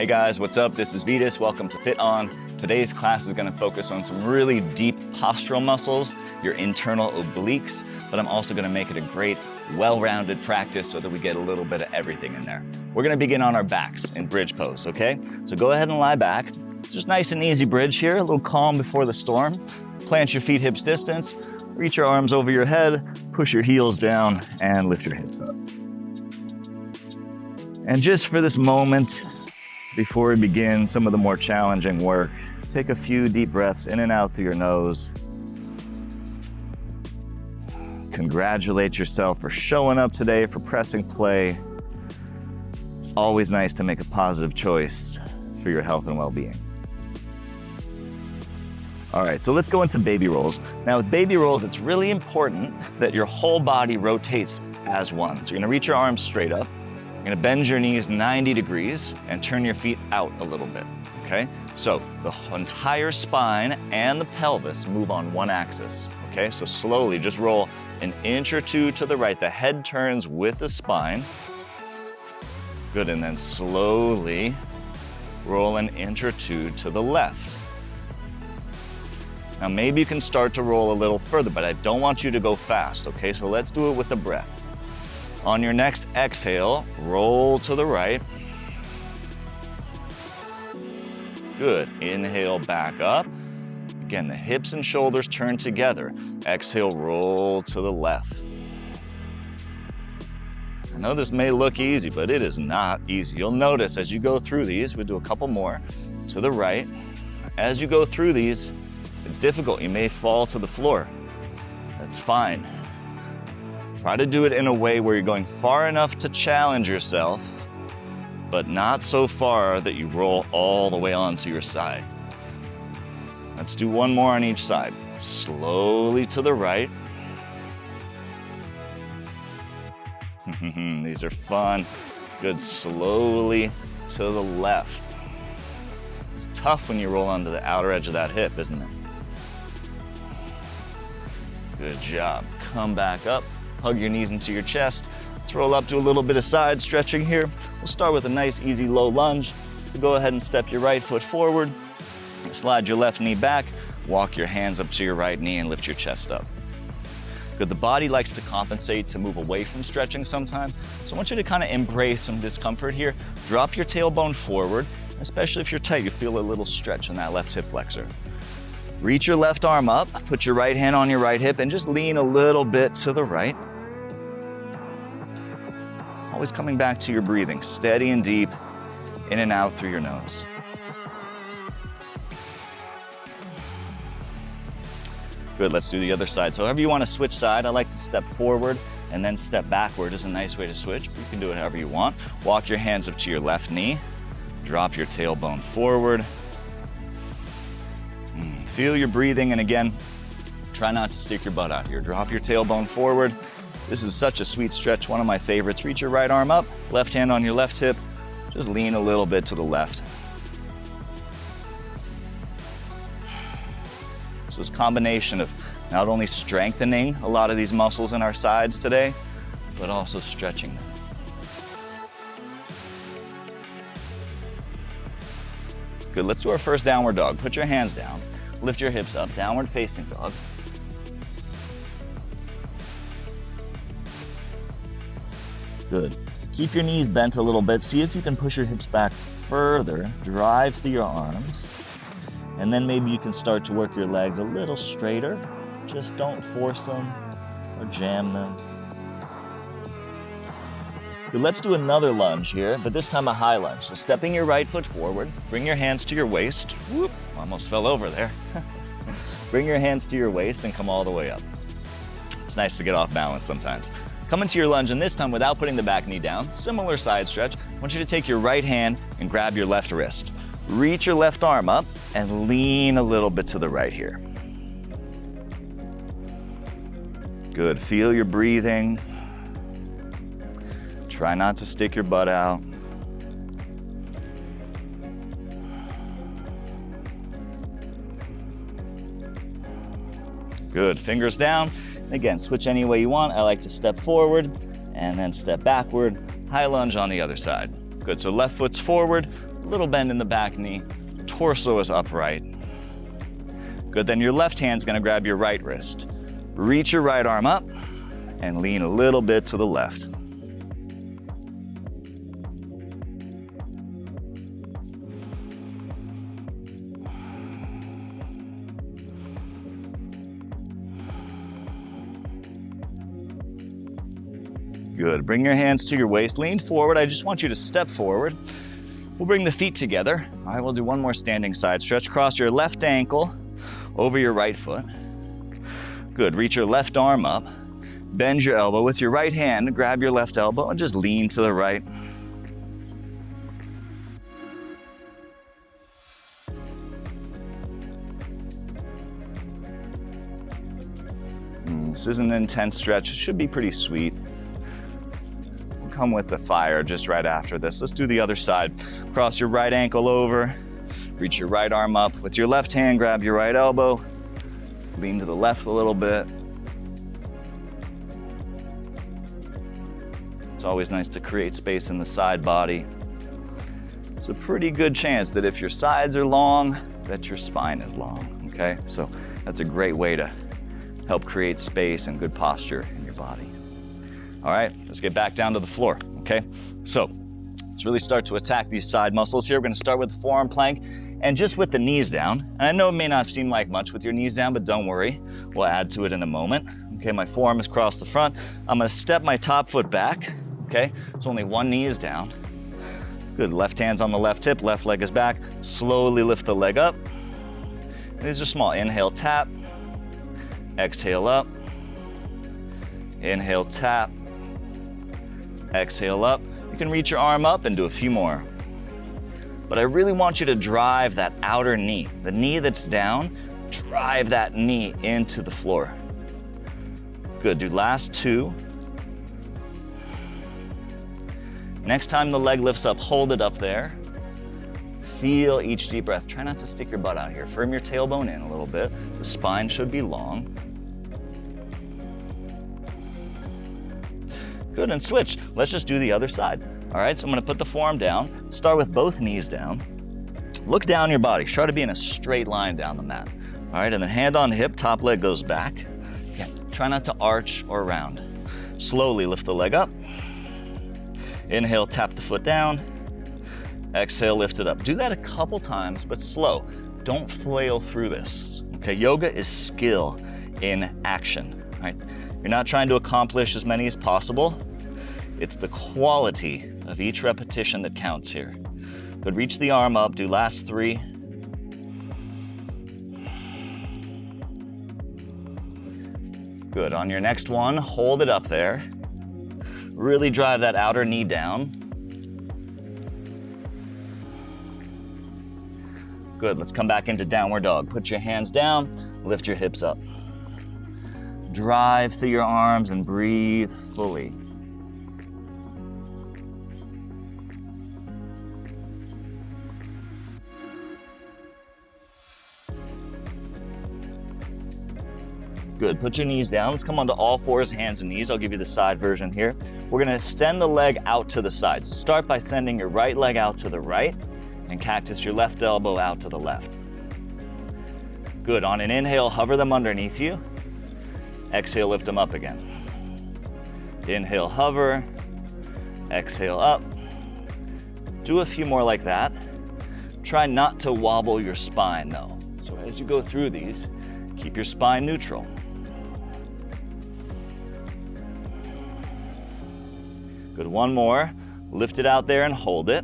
Hey guys, what's up? This is Vytas. Welcome to FitOn. Today's class is going to focus on some really deep postural muscles, your internal obliques, but I'm also going to make it a great, well-rounded practice so that we get a little bit of everything in there. We're going to begin on our backs in bridge pose, okay? So go ahead and lie back. Just nice and easy bridge here, a little calm before the storm. Plant your feet hips distance, reach your arms over your head, push your heels down, and lift your hips up. And just for this moment, before we begin some of the more challenging work, take a few deep breaths in and out through your nose. Congratulate yourself for showing up today, for pressing play. It's always nice to make a positive choice for your health and well-being. All right, so let's go into baby rolls. Now with baby rolls, it's really important that your whole body rotates as one. So you're gonna reach your arms straight up. You're gonna bend your knees 90 degrees and turn your feet out a little bit, okay? So the entire spine and the pelvis move on one axis, okay? So slowly just roll an inch or two to the right. The head turns with the spine. Good, and then slowly roll an inch or two to the left. Now maybe you can start to roll a little further, but I don't want you to go fast, okay? So let's do it with the breath. On your next exhale, roll to the right. Good, inhale back up. Again, the hips and shoulders turn together. Exhale, roll to the left. I know this may look easy, but it is not easy. You'll notice as you go through these, we'll do a couple more, to the right. As you go through these, it's difficult. You may fall to the floor. That's fine. Try to do it in a way where you're going far enough to challenge yourself, but not so far that you roll all the way onto your side. Let's do one more on each side. Slowly to the right. These are fun. Good, slowly to the left. It's tough when you roll onto the outer edge of that hip, isn't it? Good job. Come back up. Hug your knees into your chest. Let's roll up to a little bit of side stretching here. We'll start with a nice, easy, low lunge. So go ahead and step your right foot forward. Slide your left knee back. Walk your hands up to your right knee and lift your chest up. Good, the body likes to compensate to move away from stretching sometimes. So I want you to kind of embrace some discomfort here. Drop your tailbone forward, especially if you're tight, you feel a little stretch in that left hip flexor. Reach your left arm up, put your right hand on your right hip, and just lean a little bit to the right. Always coming back to your breathing, steady and deep, in and out through your nose. Good, let's do the other side. So however you want to switch side, I like to step forward and then step backward is a nice way to switch, but you can do it however you want. Walk your hands up to your left knee, drop your tailbone forward. Feel your breathing, and again, try not to stick your butt out here. Drop your tailbone forward. This is such a sweet stretch, one of my favorites. Reach your right arm up, left hand on your left hip. Just lean a little bit to the left. So it's a combination of not only strengthening a lot of these muscles in our sides today, but also stretching them. Good, let's do our first downward dog. Put your hands down, lift your hips up, downward facing dog. Good. Keep your knees bent a little bit. See if you can push your hips back further. Drive through your arms. And then maybe you can start to work your legs a little straighter. Just don't force them or jam them. Good, let's do another lunge here, but this time a high lunge. So stepping your right foot forward, bring your hands to your waist. Whoop, almost fell over there. Bring your hands to your waist and come all the way up. It's nice to get off balance sometimes. Come into your lunge, and this time without putting the back knee down, similar side stretch. I want you to take your right hand and grab your left wrist. Reach your left arm up and lean a little bit to the right here. Good, feel your breathing. Try not to stick your butt out. Good, fingers down. Again, switch any way you want. I like to step forward and then step backward. High lunge on the other side. Good, so left foot's forward, little bend in the back knee, torso is upright. Good, then your left hand's gonna grab your right wrist. Reach your right arm up and lean a little bit to the left. Good, bring your hands to your waist, lean forward. I just want you to step forward. We'll bring the feet together. All right, we'll do one more standing side stretch. Cross your left ankle over your right foot. Good, reach your left arm up. Bend your elbow with your right hand, grab your left elbow and just lean to the right. This isn't an intense stretch, it should be pretty sweet. We'll come with the fire just right after this. Let's do the other side. Cross your right ankle over, reach your right arm up. With your left hand, grab your right elbow, lean to the left a little bit. It's always nice to create space in the side body. It's a pretty good chance that if your sides are long, that your spine is long, okay? So that's a great way to help create space and good posture in your body. All right, let's get back down to the floor, okay? So let's really start to attack these side muscles here. We're gonna start with the forearm plank and just with the knees down. And I know it may not seem like much with your knees down, but don't worry, we'll add to it in a moment. Okay, my forearm is across the front. I'm gonna step my top foot back, okay? So only one knee is down. Good, left hand's on the left hip, left leg is back. Slowly lift the leg up. These are small, inhale, tap. Exhale up. Inhale, tap. Exhale up. You can reach your arm up and do a few more. But I really want you to drive that outer knee, the knee that's down, drive that knee into the floor. Good, do last two. Next time the leg lifts up, hold it up there. Feel each deep breath. Try not to stick your butt out here. Firm your tailbone in a little bit. The spine should be long. Good, and switch. Let's just do the other side. All right, so I'm gonna put the forearm down. Start with both knees down. Look down your body. Try to be in a straight line down the mat. All right, and then hand on hip, top leg goes back. Again, try not to arch or round. Slowly lift the leg up. Inhale, tap the foot down. Exhale, lift it up. Do that a couple times, but slow. Don't flail through this. Okay, yoga is skill in action, right? You're not trying to accomplish as many as possible. It's the quality of each repetition that counts here. Good, reach the arm up, do last three. Good, on your next one, hold it up there. Really drive that outer knee down. Good, let's come back into downward dog. Put your hands down, lift your hips up. Drive through your arms and breathe fully. Good, put your knees down. Let's come onto all fours, hands and knees. I'll give you the side version here. We're gonna extend the leg out to the side. So start by sending your right leg out to the right and cactus your left elbow out to the left. Good, on an inhale, hover them underneath you. Exhale, lift them up again. Inhale, hover. Exhale, up. Do a few more like that. Try not to wobble your spine though. So as you go through these, keep your spine neutral. Good, one more. Lift it out there and hold it.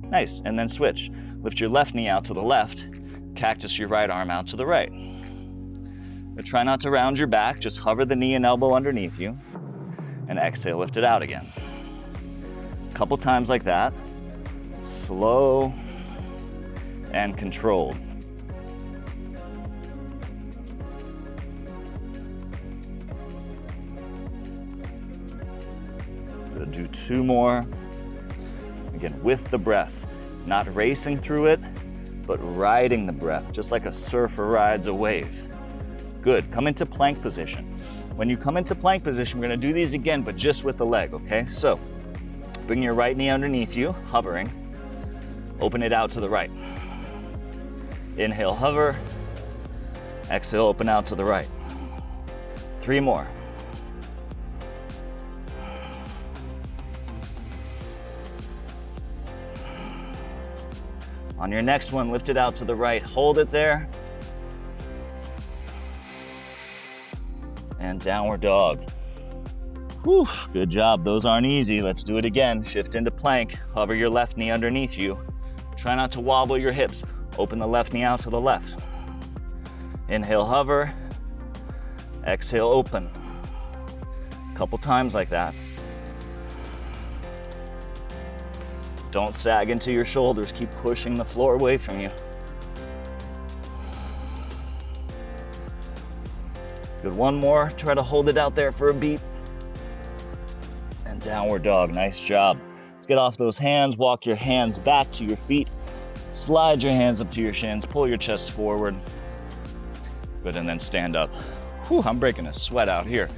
Nice, and then switch. Lift your left knee out to the left, cactus your right arm out to the right. But try not to round your back, just hover the knee and elbow underneath you, and exhale, lift it out again. A couple times like that, slow and controlled. Good, do two more. Again, with the breath, not racing through it, but riding the breath, just like a surfer rides a wave. Good, come into plank position. When you come into plank position, we're gonna do these again, but just with the leg, okay? So, Bring your right knee underneath you, hovering. Open it out to the right. Inhale, hover. Exhale, open out to the right. 3 more. On your next one, lift it out to the right, hold it there. And downward dog. Whew, good job, those aren't easy. Let's do it again. Shift into plank, hover your left knee underneath you. Try not to wobble your hips. Open the left knee out to the left. Inhale, hover. Exhale, open. A couple times like that. Don't sag into your shoulders. Keep pushing the floor away from you. Good, one more. Try to hold it out there for a beat. And downward dog, nice job. Let's get off those hands. Walk your hands back to your feet. Slide your hands up to your shins. Pull your chest forward. Good, and then stand up. Whew, I'm breaking a sweat out here.